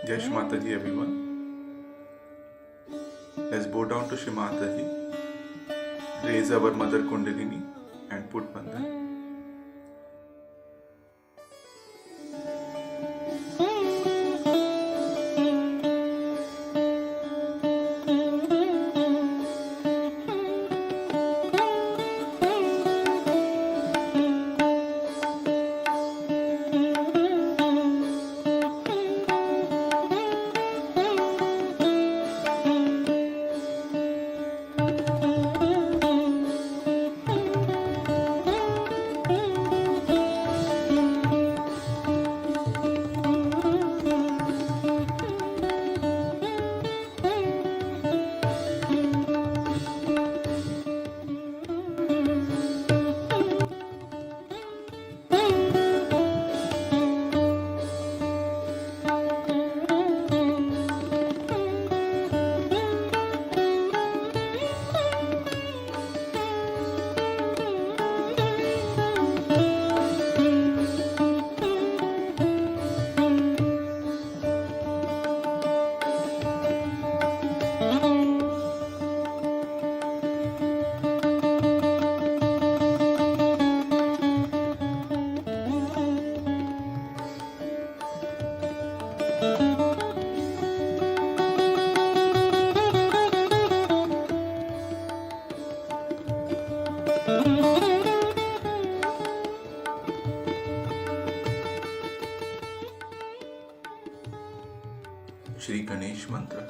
Jai Shri Mata Ji everyone. Let's bow down to Shri Mata Ji, raise our Mother Kundalini and put Bandhan. Ganesh mantra.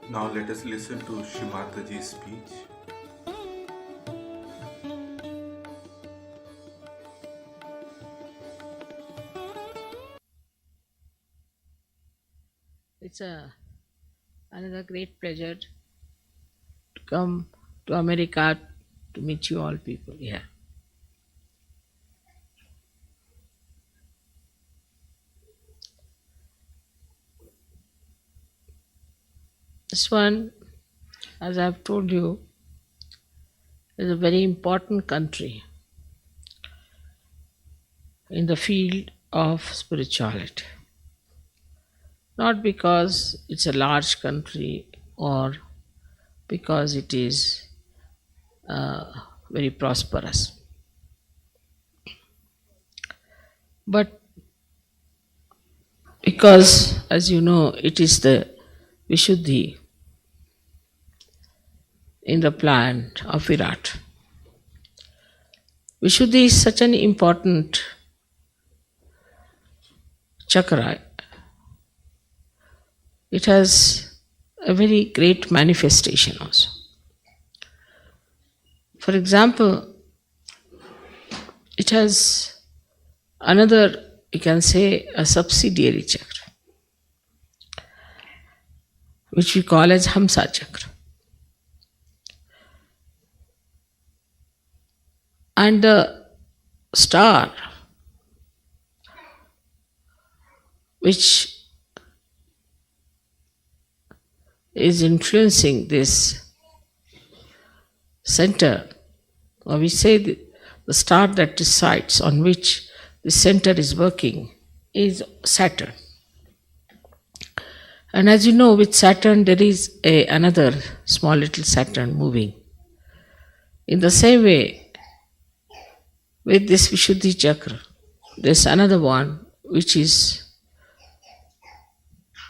Now let us listen to Shrimataji's speech. It's another great pleasure to come to America to meet you all people here. This one, as I've told you, is a very important country in the field of spirituality. Not because it's a large country or because it is very prosperous, but because, as you know, it is the Vishuddhi in the plan of Virat. Vishuddhi is such an important chakra. It has a very great manifestation also. For example, it has another, you can say, a subsidiary chakra, which we call as Hamsa chakra. And the star, which is influencing this center, or we say the star that decides on which the center is working, is Saturn. And as you know, with Saturn there is another small little Saturn moving. In the same way, with this Vishuddhi chakra, there's another one which is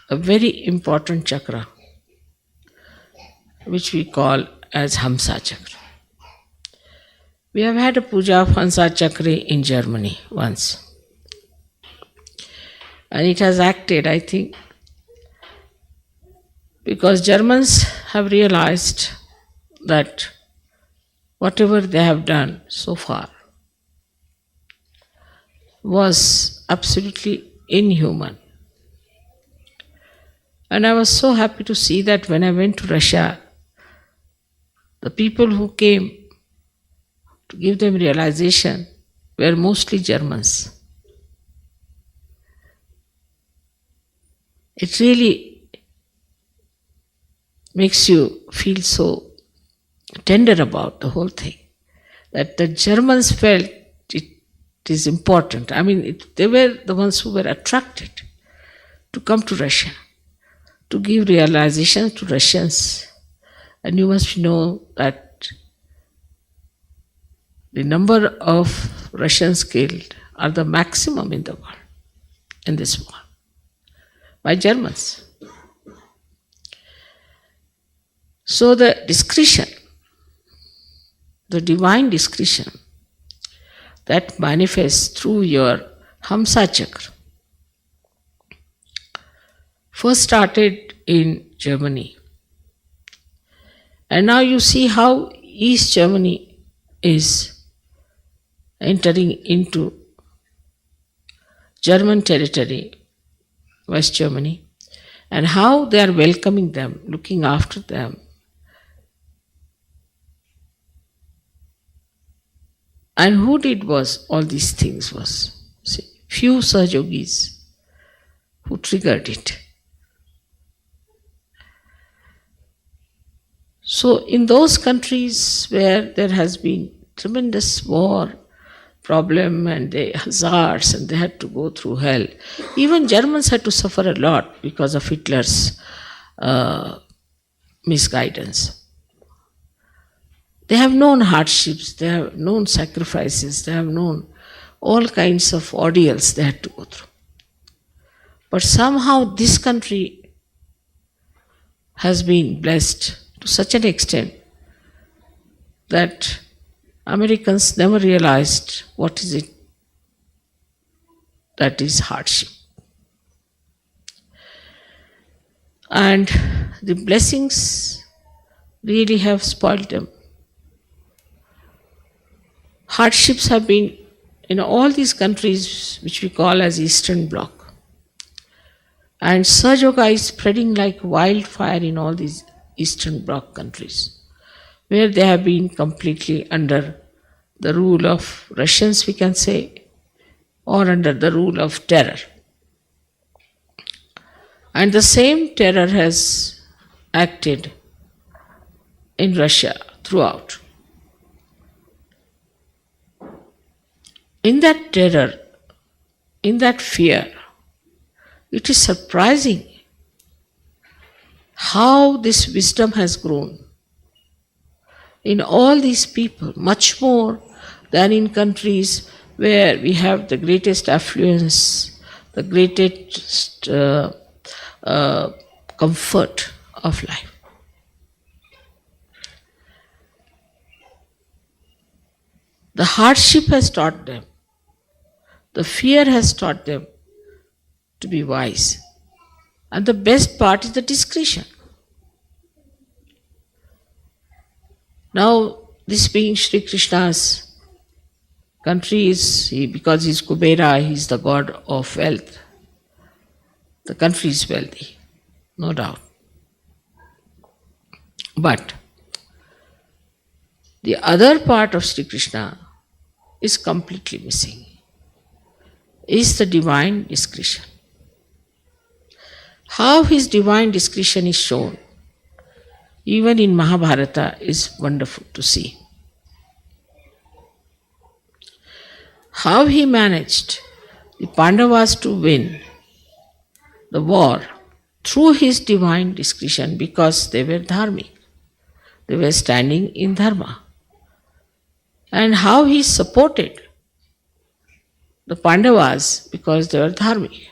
a very important chakra, which we call as Hamsa chakra. We have had a puja of Hamsa chakra in Germany once. And it has acted, I think, because Germans have realized that whatever they have done so far was absolutely inhuman. And I was so happy to see that when I went to Russia, the people who came to give them realization were mostly Germans. It really makes you feel so tender about the whole thing, that the Germans felt it is important. I mean, they were the ones who were attracted to come to Russia, to give realization to Russians. And you must know that the number of Russians killed are the maximum in the world, in this war, by Germans. So the discretion, the divine discretion, that manifests through your Hamsa Chakra. First started in Germany. And now you see how East Germany is entering into German territory, West Germany, and how they are welcoming them, looking after them. And who did was all these things was few Sahajogis who triggered it. So in those countries where there has been tremendous war, problem and the hazards and they had to go through hell, even Germans had to suffer a lot because of Hitler's misguidance. They have known hardships, they have known sacrifices, they have known all kinds of ordeals they had to go through. But somehow this country has been blessed to such an extent that Americans never realized what is it that is hardship. And the blessings really have spoiled them. Hardships have been in all these countries which we call as Eastern Bloc. And Sahaja Yoga is spreading like wildfire in all these Eastern Bloc countries, where they have been completely under the rule of Russians, we can say, or under the rule of terror. And the same terror has acted in Russia throughout. In that terror, in that fear, it is surprising how this wisdom has grown in all these people, much more than in countries where we have the greatest affluence, the greatest comfort of life. The hardship has taught them, the fear has taught them to be wise. And the best part is the discretion. Now, this being Sri Krishna's country because he's Kubera, he's the god of wealth. The country is wealthy, no doubt. But the other part of Sri Krishna is completely missing, is the divine discretion. How his divine discretion is shown, even in Mahabharata, is wonderful to see. How he managed the Pandavas to win the war through his divine discretion because they were dharmic. They were standing in dharma. And how he supported the Pandavas because they were dharmic.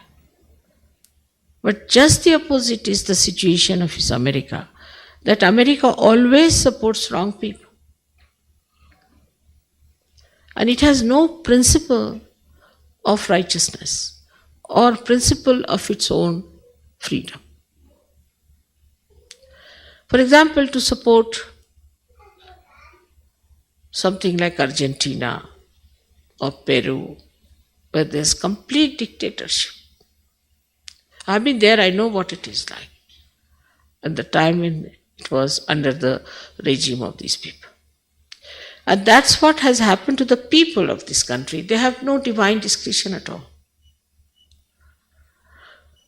But just the opposite is the situation of his America, that America always supports wrong people. And it has no principle of righteousness or principle of its own freedom. For example, to support something like Argentina or Peru, where there's complete dictatorship. I've been there, I know what it is like at the time when it was under the regime of these people. And that's what has happened to the people of this country. They have no divine discretion at all.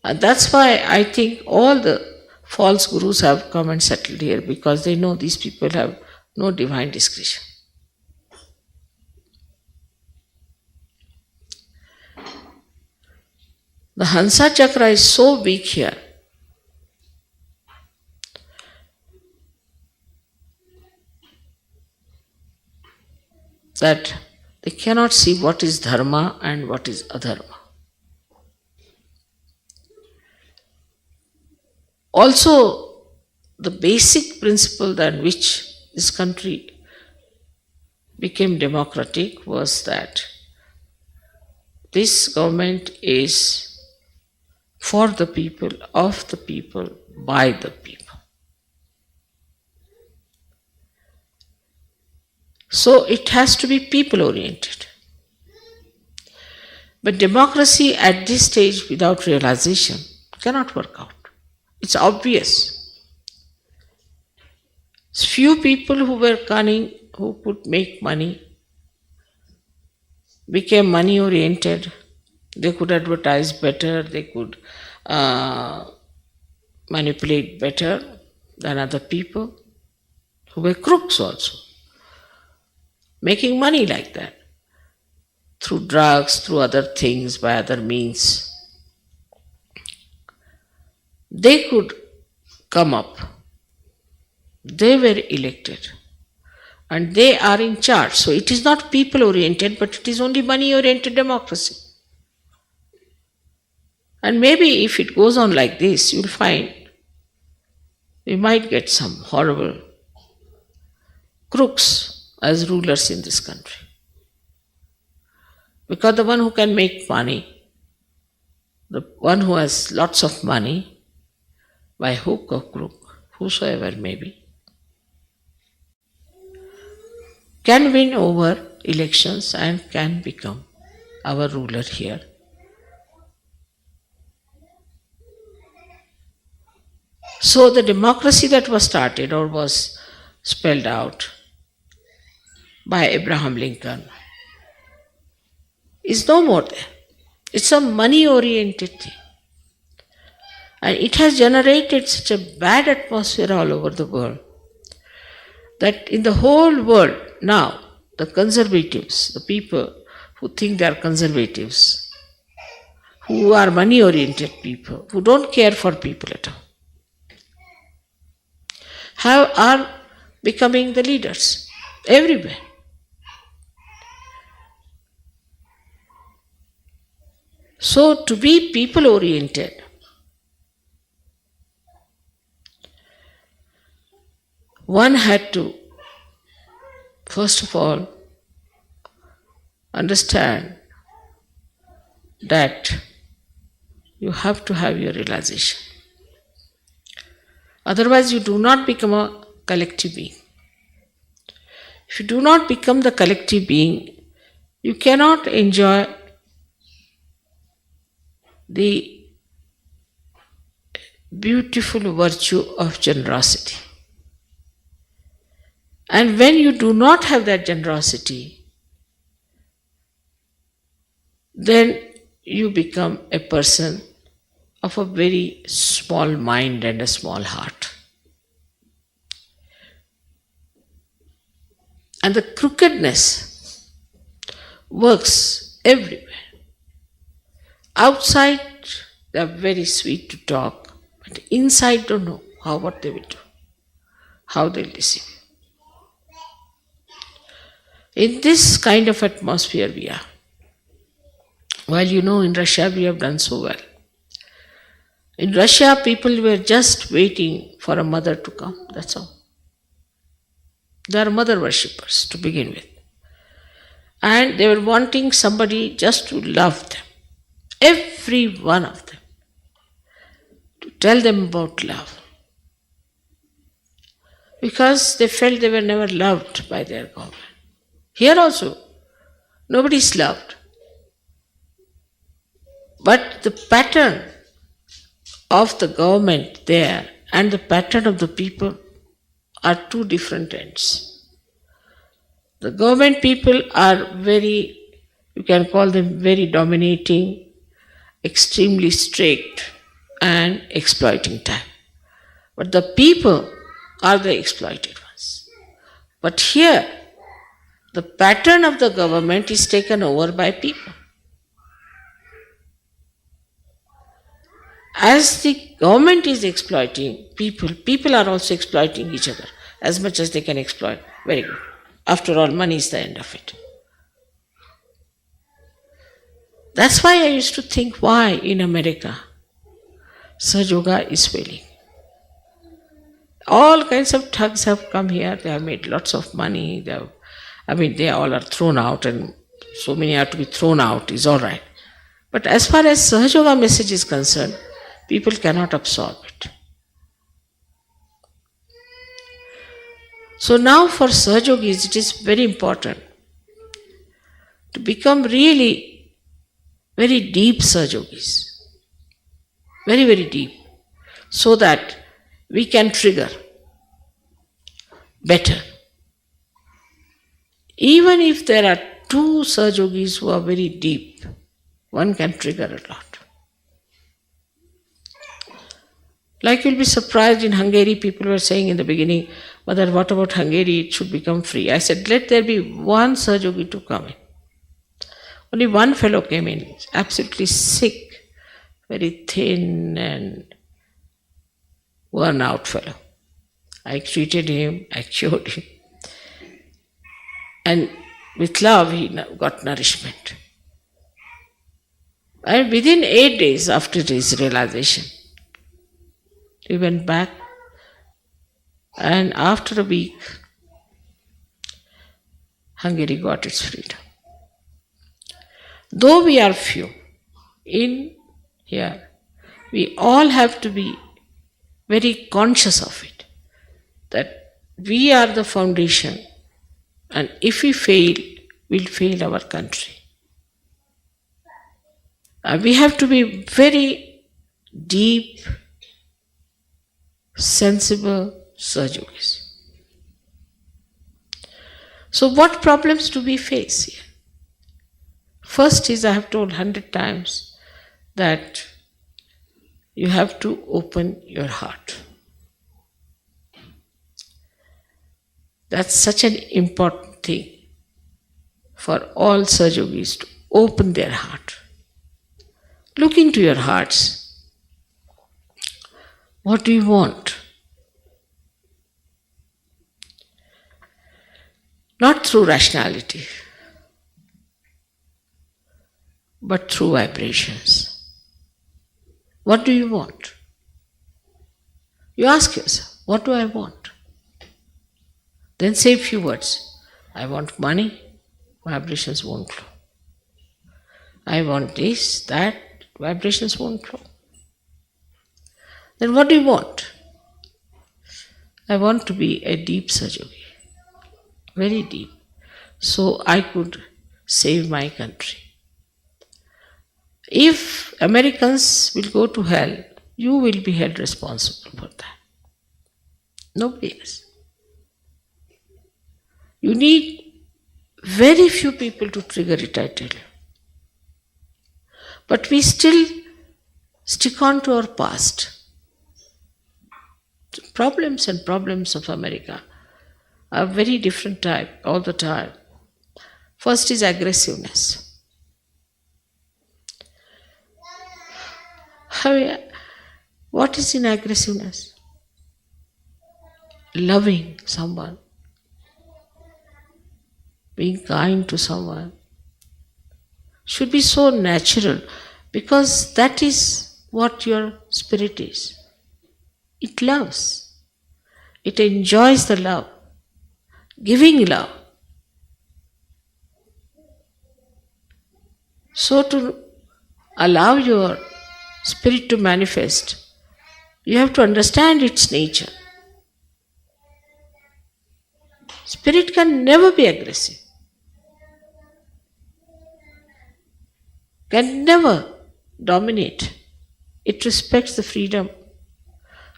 And that's why I think all the false gurus have come and settled here, because they know these people have no divine discretion. The Hamsa Chakra is so weak here that they cannot see what is dharma and what is adharma. Also, the basic principle on which this country became democratic was that this government is for the people, of the people, by the people. So it has to be people oriented. But democracy at this stage without realization cannot work out. It's obvious. Few people who were cunning, who could make money, became money oriented. They could advertise better, they could manipulate better than other people who were crooks also, making money like that through drugs, through other things, by other means. They could come up. They were elected and they are in charge. So it is not people oriented, but it is only money oriented democracy. And maybe if it goes on like this, you will find we might get some horrible crooks as rulers in this country. Because the one who can make money, the one who has lots of money, by hook or crook, whosoever may be, can win over elections and can become our ruler here. So the democracy that was started or was spelled out by Abraham Lincoln is no more there. It's a money-oriented thing. And it has generated such a bad atmosphere all over the world that in the whole world now, the conservatives, the people who think they are conservatives, who are money-oriented people, who don't care for people at all, are becoming the leaders everywhere. So to be people-oriented, one had to, first of all, understand that you have to have your realization. Otherwise, you do not become a collective being. If you do not become the collective being, you cannot enjoy the beautiful virtue of generosity. And when you do not have that generosity, then you become a person of a very small mind and a small heart. And the crookedness works everywhere. Outside, they are very sweet to talk, but inside don't know what they will do, how they will deceive you. In this kind of atmosphere we are. Well, in Russia we have done so well. In Russia, people were just waiting for a mother to come, that's all. They are mother worshippers to begin with. And they were wanting somebody just to love them. Every one of them. To tell them about love. Because they felt they were never loved by their government. Here also, nobody is loved. But the pattern of the government there and the pattern of the people are two different ends. The government people are very, you can call them very dominating, extremely strict and exploiting time. But the people are the exploited ones. But here, the pattern of the government is taken over by people. As the government is exploiting people, people are also exploiting each other as much as they can exploit. Very good. After all, money is the end of it. That's why I used to think why in America Sahaja Yoga is failing. All kinds of thugs have come here, they have made lots of money, they all are thrown out, and so many have to be thrown out is all right. But as far as Sahaja message is concerned, people cannot absorb it. So now for Sahajogis, it is very important to become really very deep Sahajogis. Very, very deep. So that we can trigger better. Even if there are two Sahajogis who are very deep, one can trigger a lot. Like you'll be surprised, in Hungary, people were saying in the beginning, Mother, what about Hungary? It should become free. I said, let there be one Sahajogi to come in. Only one fellow came in, absolutely sick, very thin and worn out fellow. I treated him, I cured him. And with love, he got nourishment. And within 8 days after his realization, he went back, and after a week, Hungary got its freedom. Though we are few in here, we all have to be very conscious of it, that we are the foundation, and if we fail, we'll fail our country. We have to be very deep, sensible Sahajogis. So what problems do we face here? First is, I have told 100 times, that you have to open your heart. That's such an important thing for all Sahajogis, to open their heart. Look into your hearts. What do you want? Not through rationality, but through vibrations. What do you want? You ask yourself, what do I want? Then say a few words. I want money, vibrations won't flow. I want this, that, vibrations won't flow. Then what do you want? I want to be a deep Sahajogi, very deep, so I could save my country. If Americans will go to hell, you will be held responsible for that. Nobody else. You need very few people to trigger it, I tell you. But we still stick on to our past. The problems and problems of America are very different type all the time. First is aggressiveness. What is in aggressiveness? Loving someone, being kind to someone should be so natural, because that is what your spirit is. It loves. It enjoys the love, giving love. So to allow your spirit to manifest, you have to understand its nature. Spirit can never be aggressive. Can never dominate. It respects the freedom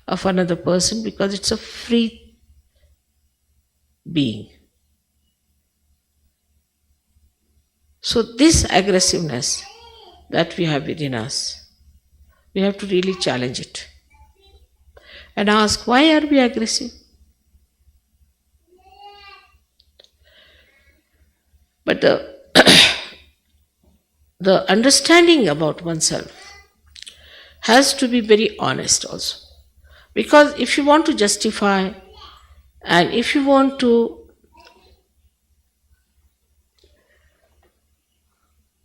of another person because it's a free being. So this aggressiveness that we have within us, we have to really challenge it and ask, why are we aggressive? But the understanding about oneself has to be very honest also. Because if you want to justify and if you want to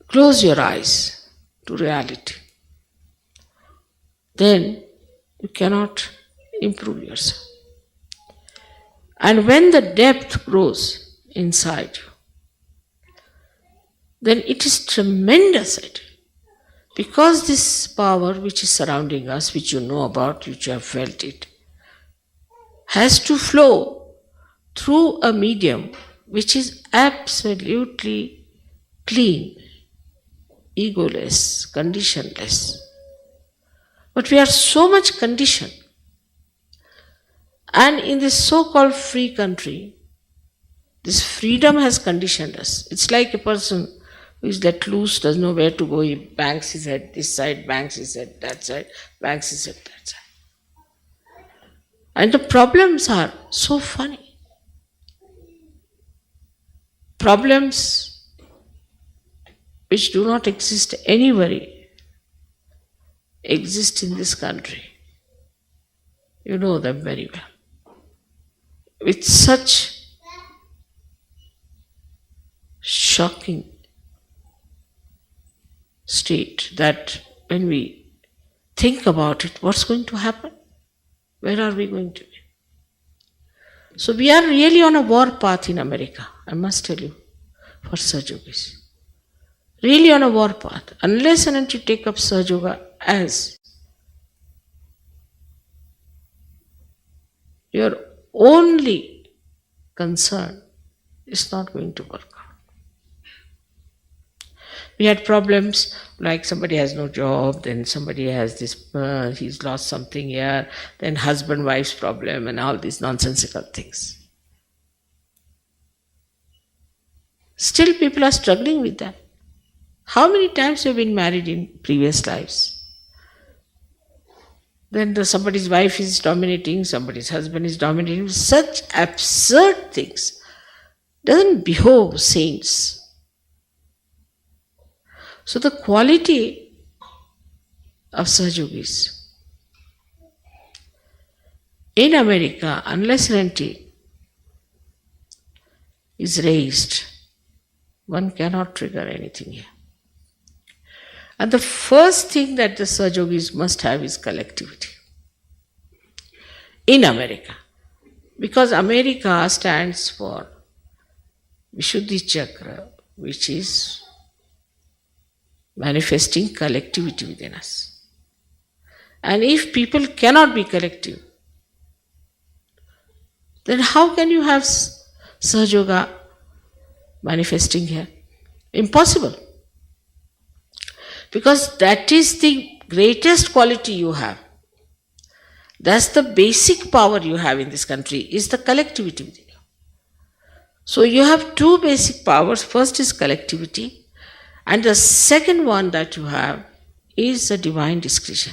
close your eyes to reality, then you cannot improve yourself. And when the depth grows inside you, then it is tremendous. Because this power which is surrounding us, which you know about, which you have felt it, has to flow through a medium which is absolutely clean, egoless, conditionless. But we are so much conditioned. And in this so-called free country, this freedom has conditioned us. It's like a person who is let loose, doesn't know where to go. He bangs his head this side, bangs his head that side, bangs his head that side. And the problems are so funny. Problems which do not exist anywhere exist in this country. You know them very well. With such shocking state that when we think about it, what's going to happen? Where are we going to be? So we are really on a war path in America, I must tell you, for Sahaja Yogis. Really on a war path. Unless and until you take up Sahaja Yoga as your only concern, it's not going to work out. We had problems like somebody has no job, then somebody has this, he's lost something here, then husband-wife's problem and all these nonsensical things. Still people are struggling with that. How many times have you been married in previous lives? Then somebody's wife is dominating, somebody's husband is dominating. Such absurd things. Doesn't behove saints. So the quality of Sahaja Yogis in America, unless and until is raised, one cannot trigger anything here. And the first thing that the Sahaja Yogis must have is collectivity. In America. Because America stands for Vishuddhi Chakra, which is manifesting collectivity within us. And if people cannot be collective, then how can you have Sahaja Yoga manifesting here? Impossible. Because that is the greatest quality you have. That's the basic power you have in this country, is the collectivity within you. So you have two basic powers. First is collectivity, and the second one that you have is a divine discretion.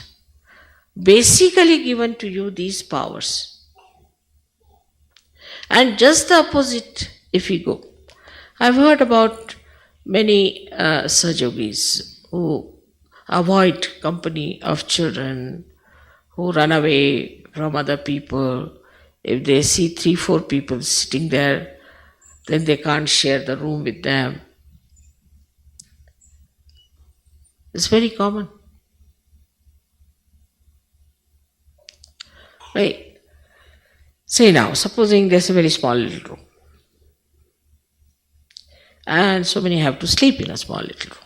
Basically given to you these powers. And just the opposite if we go. I've heard about many Sahaja Yogis who avoid company of children, who run away from other people. If they see 3-4 people sitting there, then they can't share the room with them. It's very common. Right. Say now, supposing there's a very small little room, and so many have to sleep in a small little room.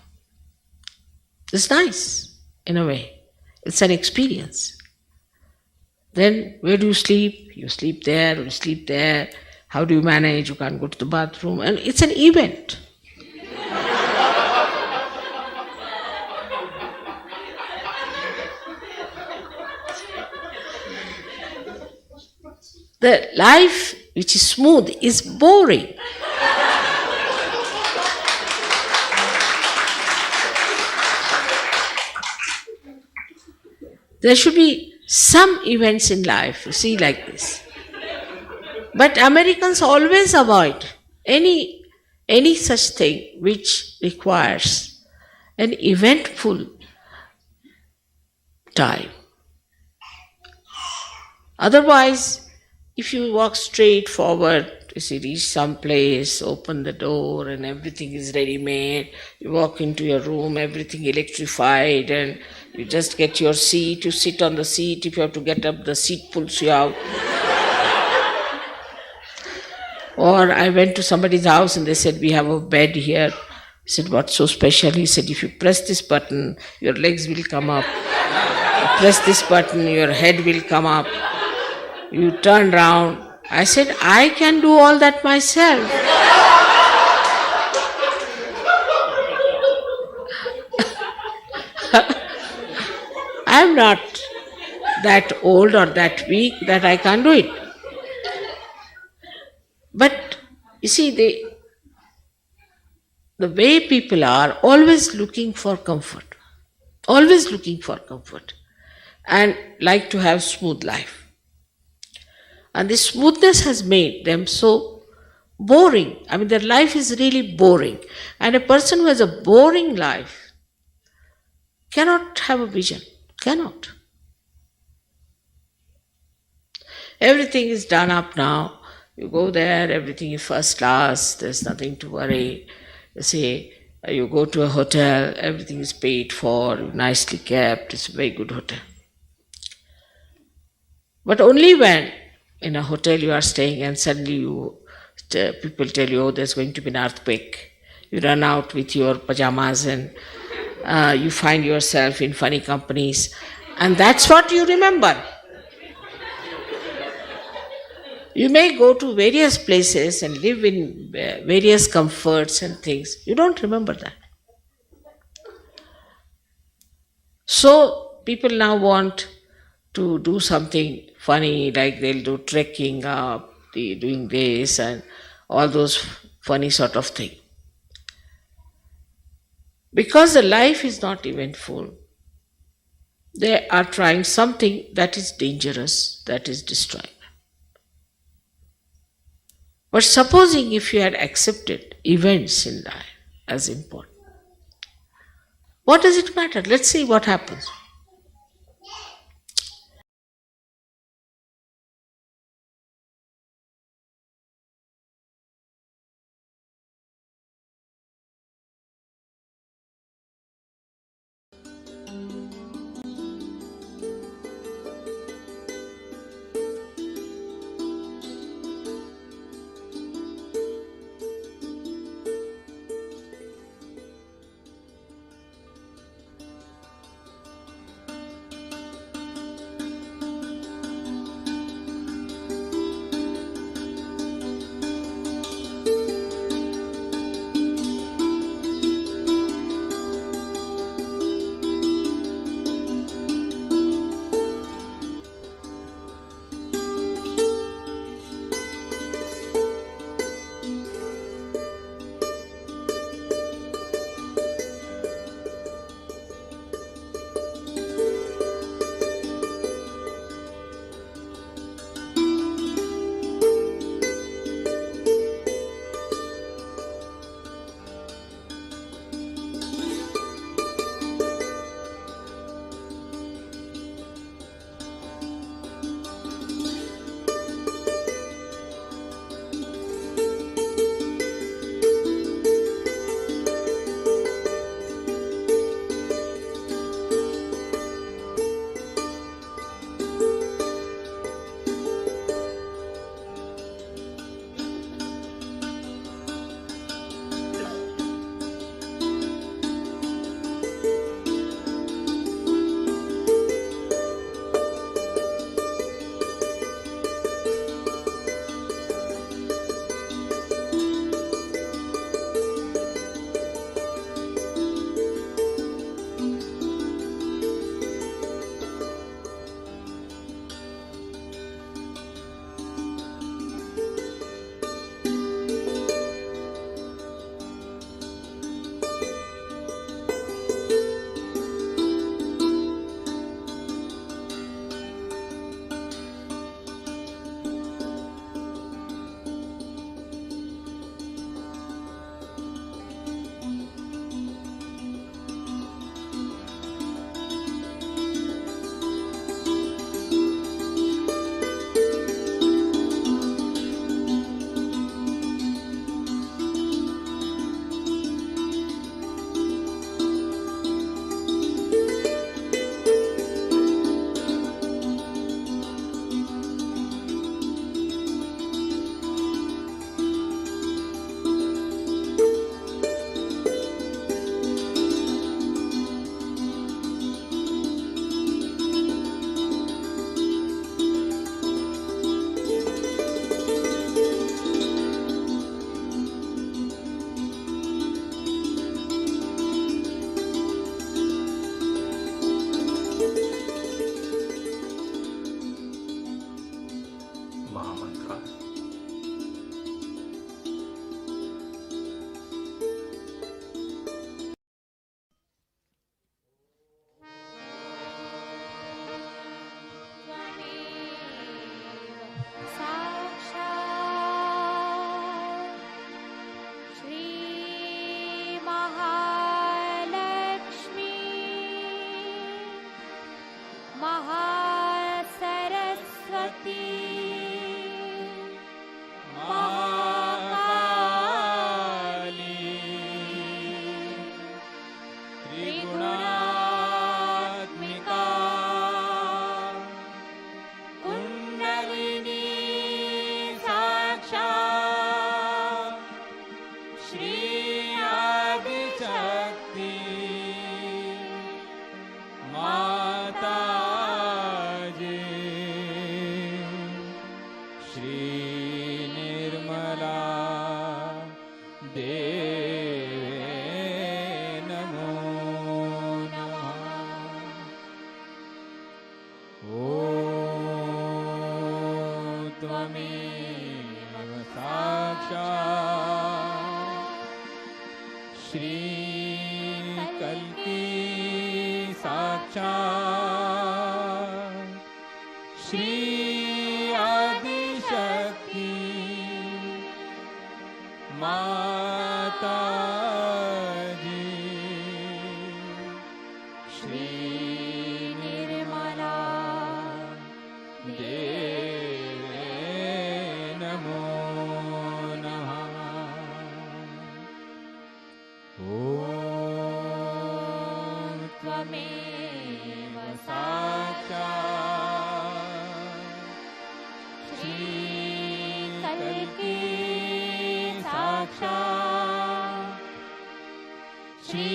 It's nice, in a way. It's an experience. Then where do you sleep? You sleep there, you sleep there. How do you manage? You can't go to the bathroom. And it's an event. The life which is smooth is boring. There should be some events in life, you see, like this. But Americans always avoid any such thing which requires an eventful time. Otherwise, if you walk straight forward, you see, reach some place, open the door and everything is ready-made. You walk into your room, everything electrified, and you just get your seat, you sit on the seat. If you have to get up, the seat pulls you out. Or I went to somebody's house and they said, we have a bed here. I said, what's so special? He said, if you press this button, your legs will come up. You press this button, your head will come up. You turn round. I said, I can do all that myself. I'm not that old or that weak that I can't do it. But you see, the way people are always looking for comfort, always looking for comfort, and like to have smooth life. And this smoothness has made them so boring. I mean, their life is really boring. And a person who has a boring life cannot have a vision, cannot. Everything is done up now. You go there, everything is first class, there's nothing to worry. You say, you go to a hotel, everything is paid for, nicely kept, it's a very good hotel. But only when in a hotel you are staying and suddenly people tell you, oh, there's going to be an earthquake. You run out with your pajamas and you find yourself in funny companies. And that's what you remember. You may go to various places and live in various comforts and things. You don't remember that. So people now want to do something funny, like they'll do trekking doing this and all those funny sort of thing. Because the life is not eventful, they are trying something that is dangerous, that is destroying. But supposing if you had accepted events in life as important, what does it matter? Let's see what happens. त्वमेव साक्षात् श्रीकल्की साक्षात् श्री आदिशक्ति माताजी श्री निर्मला देवे नमो नमः। ॐ त्वमेव साक्षात् श्रीकल्की साक्षात् श्री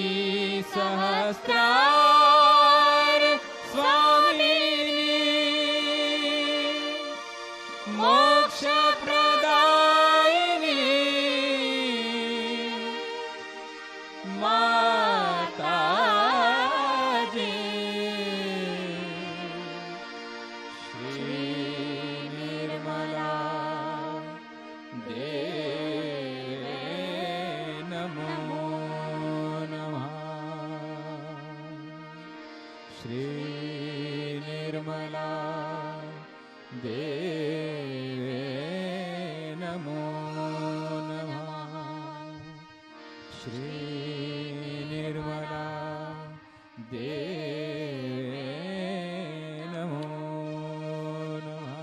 सहस्रार स्वामिनी मोक्ष प्रदायिनी माताजी श्री निर्मला देवे नमो नमः। श्री निर्मला देवे नमो नमः। श्री निर्मला देवे नमो नमः।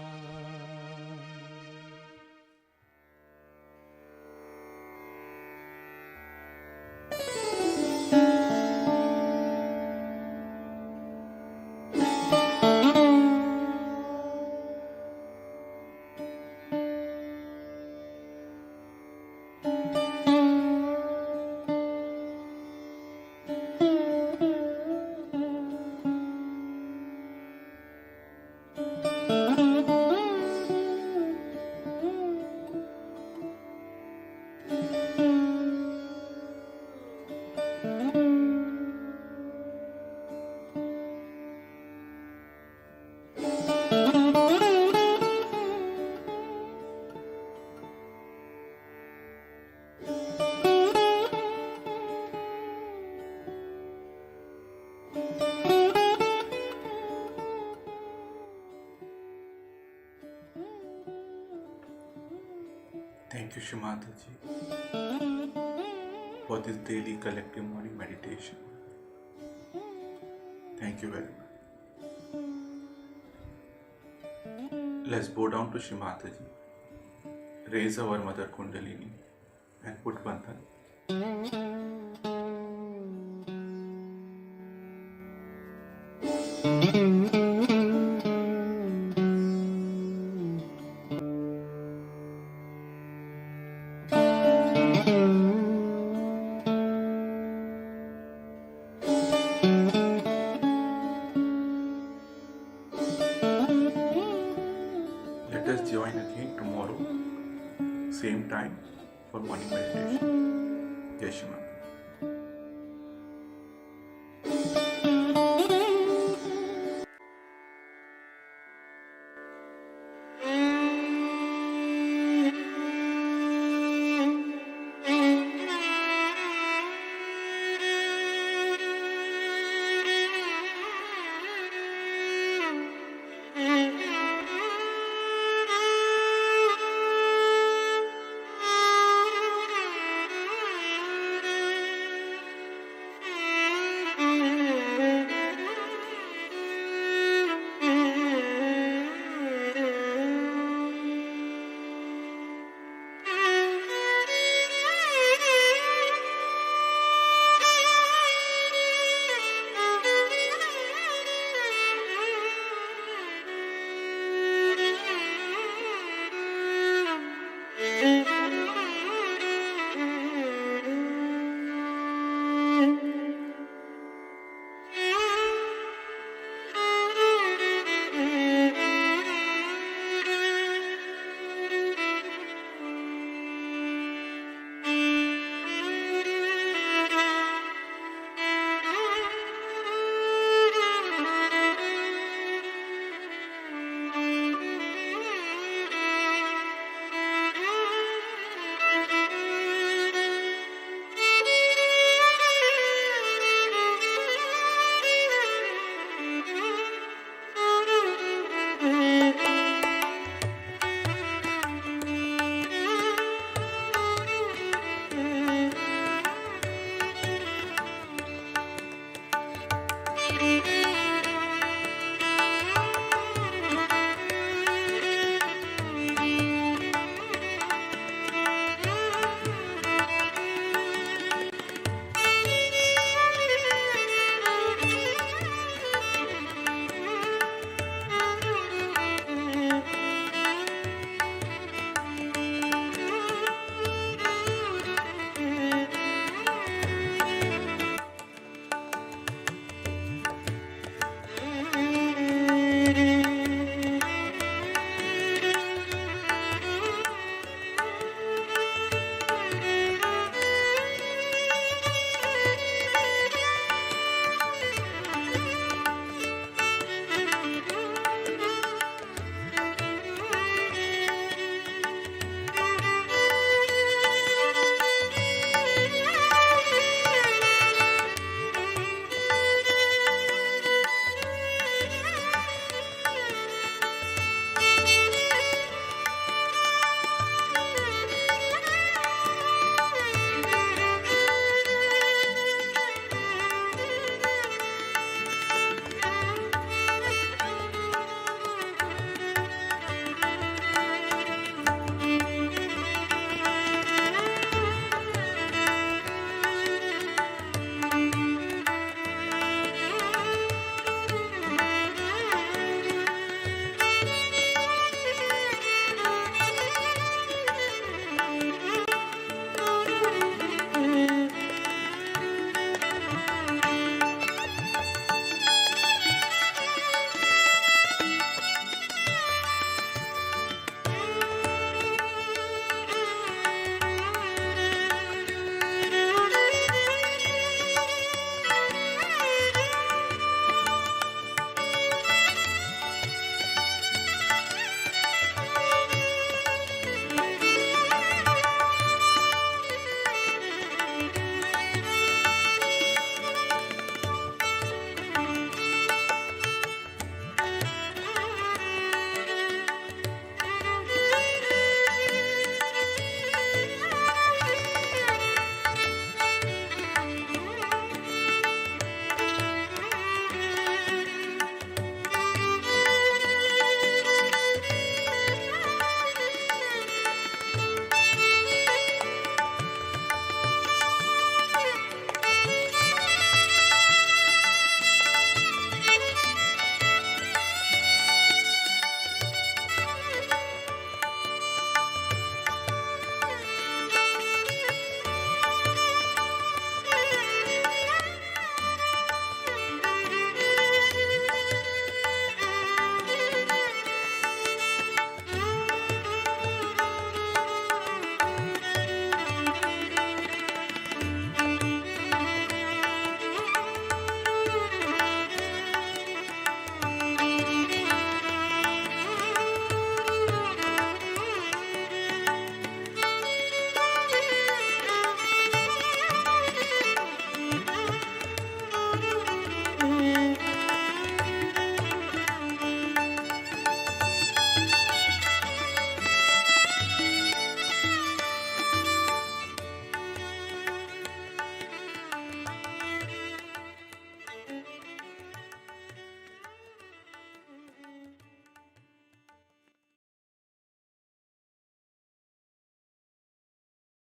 Thank you, Shimata ji, for this daily collective morning meditation. Thank you very much. Let's bow down to Shimata ji, raise our mother Kundalini, and put Bandhan. Let us join again tomorrow, same time, for morning meditation. Jai Shri Ram.